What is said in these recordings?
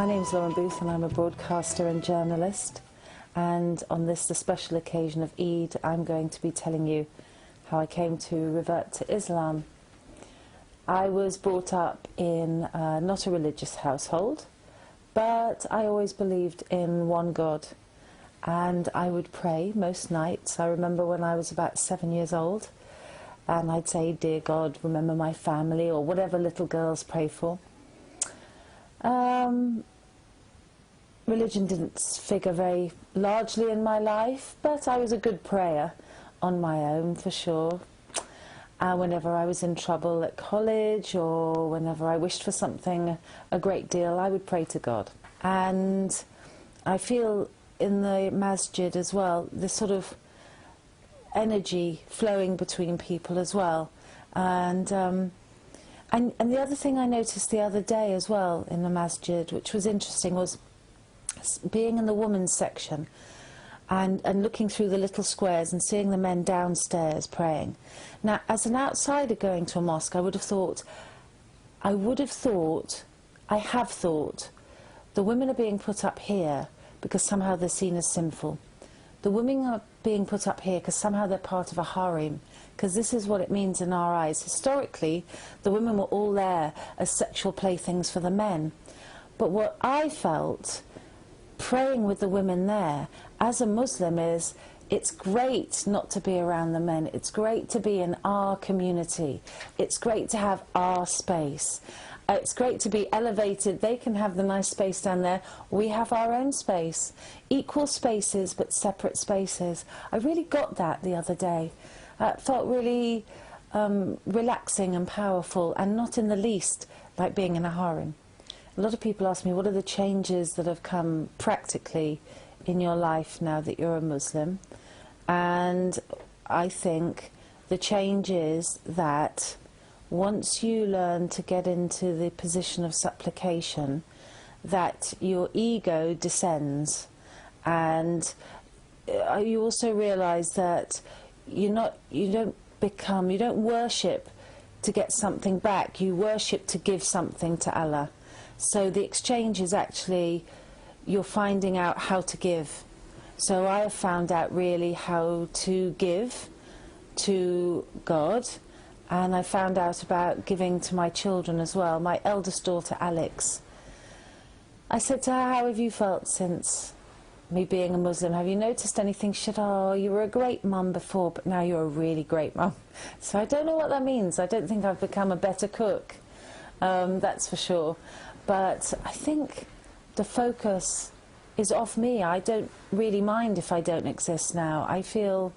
name's Lauren Booth and I'm a broadcaster and journalist, and on this, the special occasion of Eid, I'm going to be telling you how I came to revert to Islam. I was brought up in not a religious household, but I always believed in one God, and I would pray most nights. I remember when I was about 7 years old, and I'd say, "Dear God, remember my family," or whatever little girls pray for. Religion didn't figure very largely in my life, but I was a good prayer on my own, for sure. Whenever I was in trouble at college, or whenever I wished for something a great deal, I would pray to God. And I feel in the masjid as well, this sort of energy flowing between people as well. And the other thing I noticed the other day as well in the masjid, which was interesting, was being in the women's section and looking through the little squares and seeing the men downstairs praying. Now, as an outsider going to a mosque, I have thought, the women are being put up here because somehow they're seen as sinful. The women are being put up here because somehow they're part of a harem, because this is what it means in our eyes. Historically, the women were all there as sexual playthings for the men. But what I felt, praying with the women there, as a Muslim, is it's great not to be around the men. It's great to be in our community. It's great to have our space. It's great to be elevated. They can have the nice space down there. We have our own space. Equal spaces, but separate spaces. I really got that the other day. It felt really relaxing and powerful, and not in the least like being in a harem. A lot of people ask me, what are the changes that have come practically in your life now that you're a Muslim? And I think the change is that once you learn to get into the position of supplication, that your ego descends, and you also realize that you don't worship to get something back, you worship to give something to Allah. So the exchange is actually, you're finding out how to give. So I have found out really how to give to God, and I found out about giving to my children as well. My eldest daughter, Alex, I said to her, "How have you felt since me being a Muslim? Have you noticed anything?" She said, "Oh, you were a great mum before, but now you're a really great mum." So I don't know what that means. I don't think I've become a better cook, that's for sure. But I think the focus is off me. I don't really mind if I don't exist now. I feel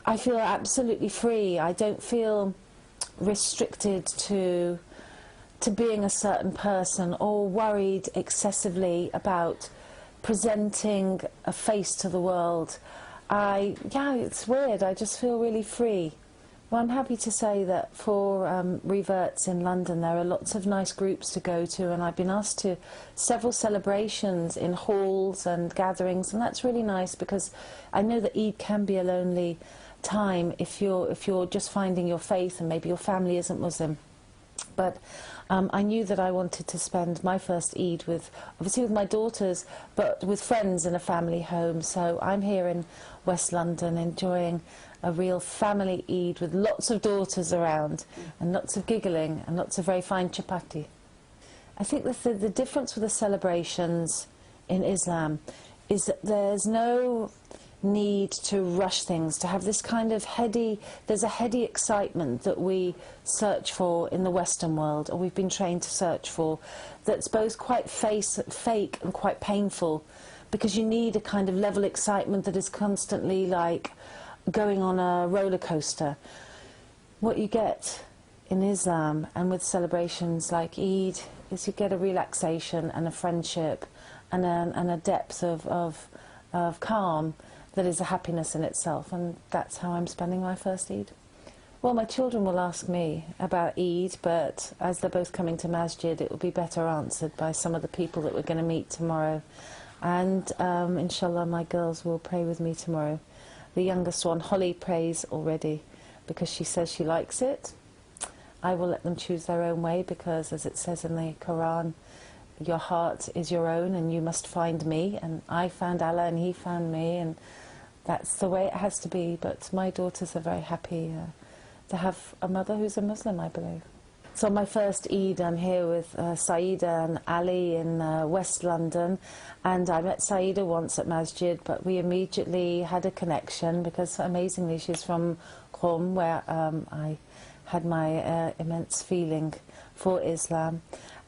absolutely free. I don't feel restricted to being a certain person, or worried excessively about presenting a face to the world. Yeah, it's weird. I just feel really free. Well, I'm happy to say that for reverts in London, there are lots of nice groups to go to, and I've been asked to several celebrations in halls and gatherings, and that's really nice, because I know that Eid can be a lonely time if you're just finding your faith and maybe your family isn't Muslim. But I knew that I wanted to spend my first Eid obviously with my daughters, but with friends in a family home. So I'm here in West London enjoying a real family Eid with lots of daughters around, and lots of giggling and lots of very fine chapati. I think that the difference with the celebrations in Islam is that there's no need to rush things, to have this kind of there's a heady excitement that we search for in the Western world, or we've been trained to search for, that's both quite fake and quite painful, because you need a kind of level excitement that is constantly like going on a roller coaster. What you get in Islam and with celebrations like Eid is you get a relaxation and a friendship and a depth of calm that is a happiness in itself, and that's how I'm spending my first Eid. Well, my children will ask me about Eid, but as they're both coming to Masjid, it will be better answered by some of the people that we're going to meet tomorrow. And inshallah, my girls will pray with me tomorrow. The youngest one, Holly, prays already because she says she likes it. I will let them choose their own way, because as it says in the Quran, your heart is your own and you must find me, and I found Allah and he found me, and that's the way it has to be. But my daughters are very happy to have a mother who's a Muslim, I believe. So my first Eid, I'm here with Saida and Ali in West London, and I met Saida once at Masjid, but we immediately had a connection because amazingly she's from Qom, where I had my immense feeling for Islam.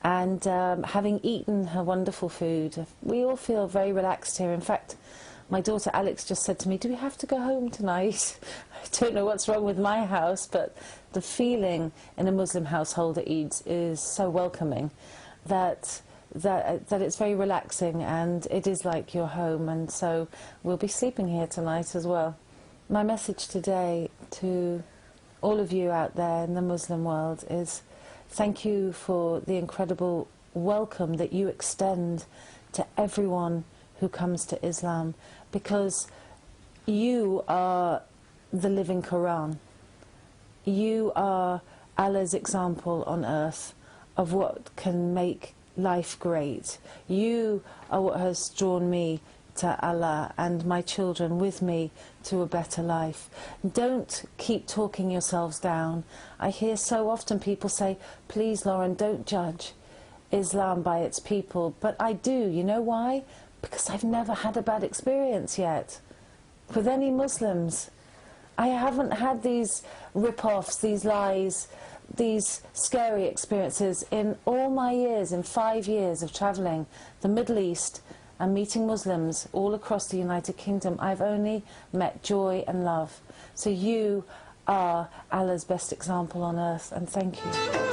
And having eaten her wonderful food, we all feel very relaxed here. In fact, my daughter Alex just said to me, do we have to go home tonight? I don't know what's wrong with my house, but the feeling in a Muslim household at Eid is so welcoming that it's very relaxing, and it is like your home, and so we'll be sleeping here tonight as well. My message today to all of you out there in the Muslim world is thank you for the incredible welcome that you extend to everyone who comes to Islam, because you are the living Quran. You are Allah's example on earth of what can make life great. You are what has drawn me to Allah and my children with me to a better life. Don't keep talking yourselves down. I hear so often people say, please Lauren, don't judge Islam by its people. But I do. You know why? Because I've never had a bad experience yet with any Muslims. I haven't had these rip-offs, these lies, these scary experiences in all my years, in 5 years of travelling the Middle East and meeting Muslims all across the United Kingdom. I've only met joy and love. So you are Allah's best example on earth, and thank you.